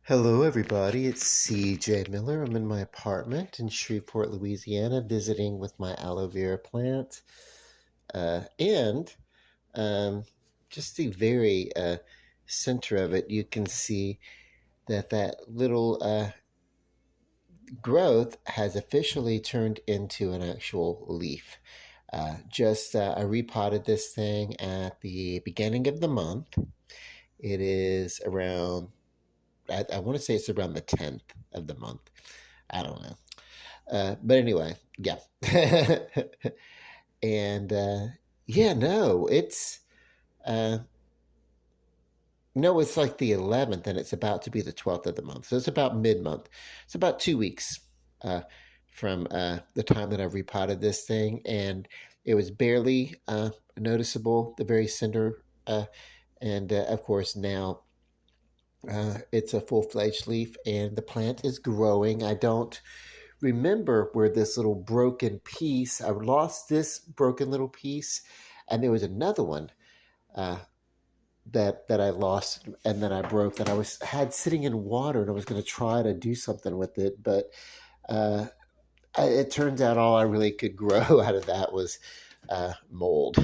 Hello, everybody. It's CJ Miller. I'm in my apartment in Shreveport, Louisiana, visiting with my aloe vera plant. And just the very center of it, you can see that little growth has officially turned into an actual leaf. I repotted this thing at the beginning of the month. It is around, I want to say it's around the 10th of the month. I don't know. But anyway, yeah. and yeah, no, uh, it's like the 11th and it's about to be the 12th of the month. So it's about mid-month. It's about 2 weeks uh, from the time that I repotted this thing. And it was barely noticeable, the very center. And of course, now it's a full-fledged leaf and the plant is growing. I don't remember where this little broken piece, I lost this broken little piece, and there was another one uh, that I lost and then I broke that I had sitting in water, and I was going to try to do something with it, but uh, it turns out all I really could grow out of that was mold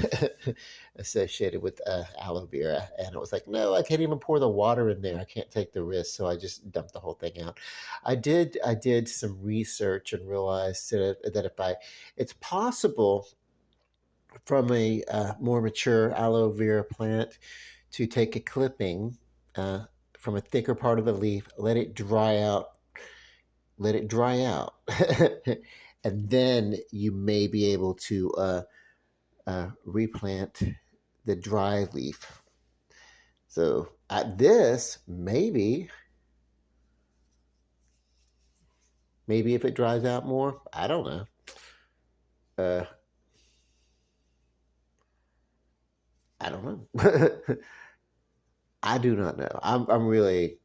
associated with aloe vera. And it was like, no, I can't even pour the water in there. I can't take the risk. So I just dumped the whole thing out. I did some research and realized that it's possible from a more mature aloe vera plant to take a clipping from a thicker part of the leaf, let it dry out. And then you may be able to replant the dry leaf. So at this, maybe if it dries out more, I don't know. Uh, I don't know. I do not know. I'm really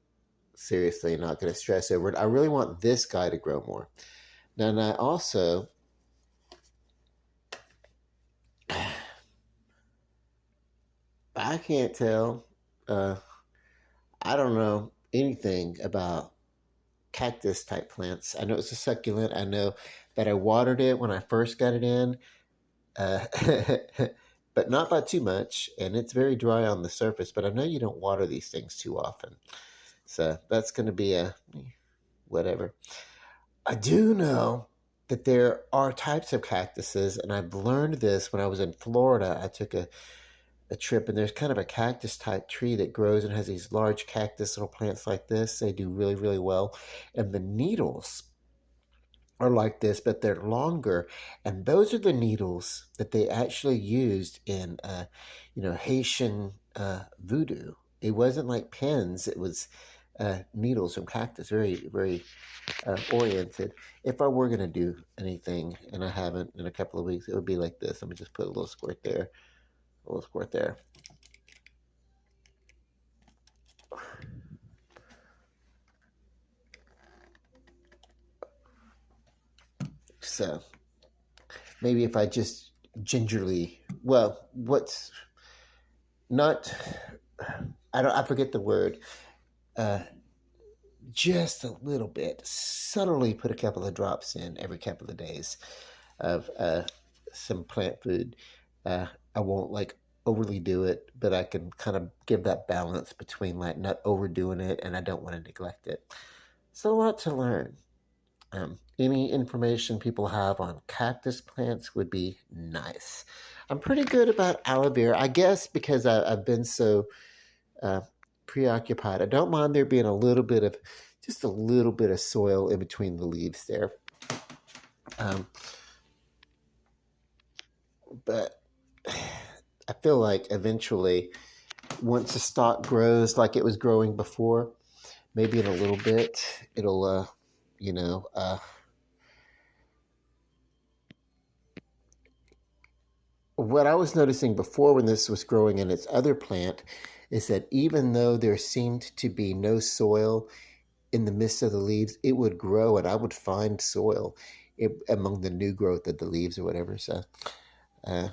seriously not going to stress over it. I really want this guy to grow more. Now, and I also, I can't tell. Uh, I don't know anything about cactus type plants. I know it's a succulent. I know that I watered it when I first got it in, uh, but not by too much. And it's very dry on the surface. But I know you don't water these things too often. So that's going to be a whatever. I do know that there are types of cactuses, and I've learned this when I was in Florida. I took a trip, and there's kind of a cactus type tree that grows and has these large cactus little plants like this. They do really, really well. And the needles are like this, but they're longer. And those are the needles that they actually used in, Haitian voodoo. It wasn't like pins, it was needles from cactus, very, very oriented. If I were going to do anything, and I haven't in a couple of weeks, it would be like this. Let me just put a little squirt there, a little squirt there. So maybe if I just gingerly, well, what's not, I forget the word, uh, just a little bit, subtly put a couple of drops in every couple of days of some plant food. I won't like overly do it, but I can kind of give that balance between like not overdoing it and I don't want to neglect it. It's a lot to learn. Any information people have on cactus plants would be nice. I'm pretty good about aloe vera, I guess, because I've been so uh, preoccupied. I don't mind there being just a little bit of soil in between the leaves there. Um, but I feel like eventually, once the stalk grows like it was growing before, maybe in a little bit, it'll, you know, what I was noticing before when this was growing in its other plant is that even though there seemed to be no soil in the midst of the leaves, it would grow and I would find soil among the new growth of the leaves or whatever. So uh,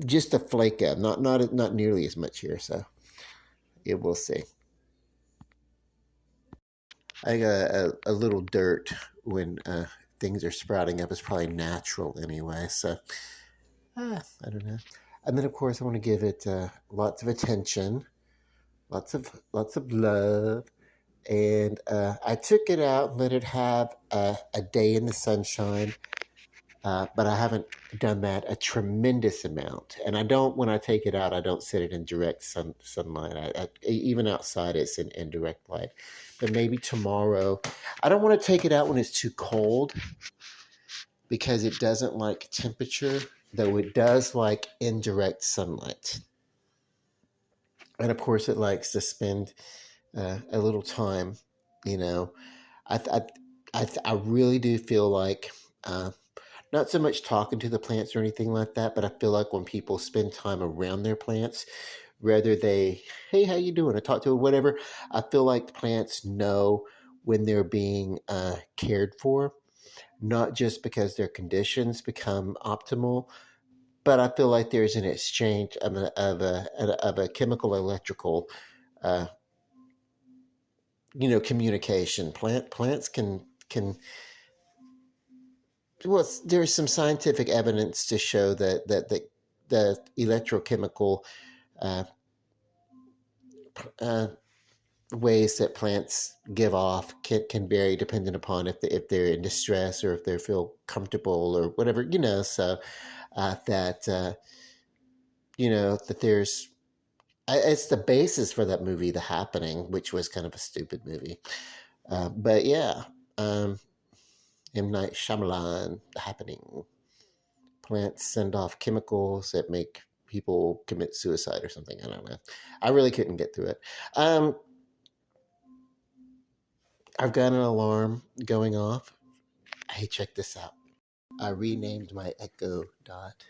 just a flake of, not nearly as much here. So yeah, we'll see. I got a little dirt when things are sprouting up. It's probably natural anyway. So I don't know. And then of course I want to give it lots of attention, lots of love. And I took it out and let it have a day in the sunshine. But I haven't done that a tremendous amount. And I don't, when I take it out, I don't set it in direct sunlight. Even outside, it's in direct light. But maybe tomorrow. I don't want to take it out when it's too cold because it doesn't like temperature, though it does like indirect sunlight. And of course, it likes to spend a little time, you know. I, I, I really do feel like not so much talking to the plants or anything like that, but I feel like when people spend time around their plants, whether they, hey, how you doing? I talk to them, whatever. I feel like the plants know when they're being cared for, not just because their conditions become optimal, but I feel like there's an exchange of a chemical electrical, uh, communication. Plants can well, there's some scientific evidence to show the electrochemical uh, uh, ways that plants give off can vary depending upon if they're in distress or if they feel comfortable or whatever, so that that there's it's the basis for that movie The Happening, which was kind of a stupid movie, but yeah. M. Night Shyamalan, The Happening. Plants send off chemicals that make people commit suicide or something. I don't know. I really couldn't get through it. I've got an alarm going off. Hey, check this out. I renamed my Echo Dot.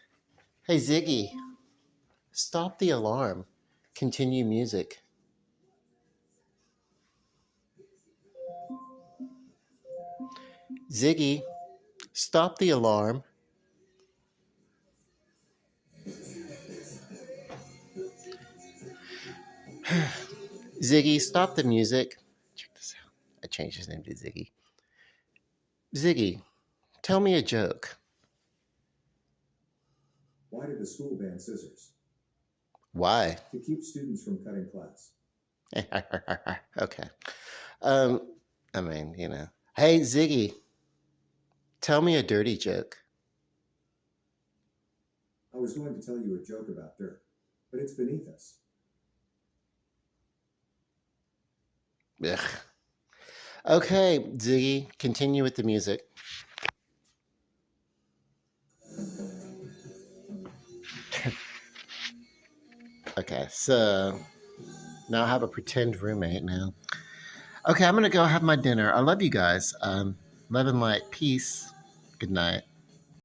Hey, Ziggy, stop the alarm. Continue music. Ziggy, stop the alarm. Ziggy, stop the music. Check this out. I changed his name to Ziggy. Ziggy, tell me a joke. Why did the school ban scissors? Why? To keep students from cutting class. Okay. I mean, Hey, Ziggy, tell me a dirty joke. I was going to tell you a joke about dirt, but it's beneath us. Ugh. Okay, Ziggy, continue with the music. Okay, so now I have a pretend roommate now. Okay, I'm gonna go have my dinner. I love you guys. Love and light. Peace. Good night.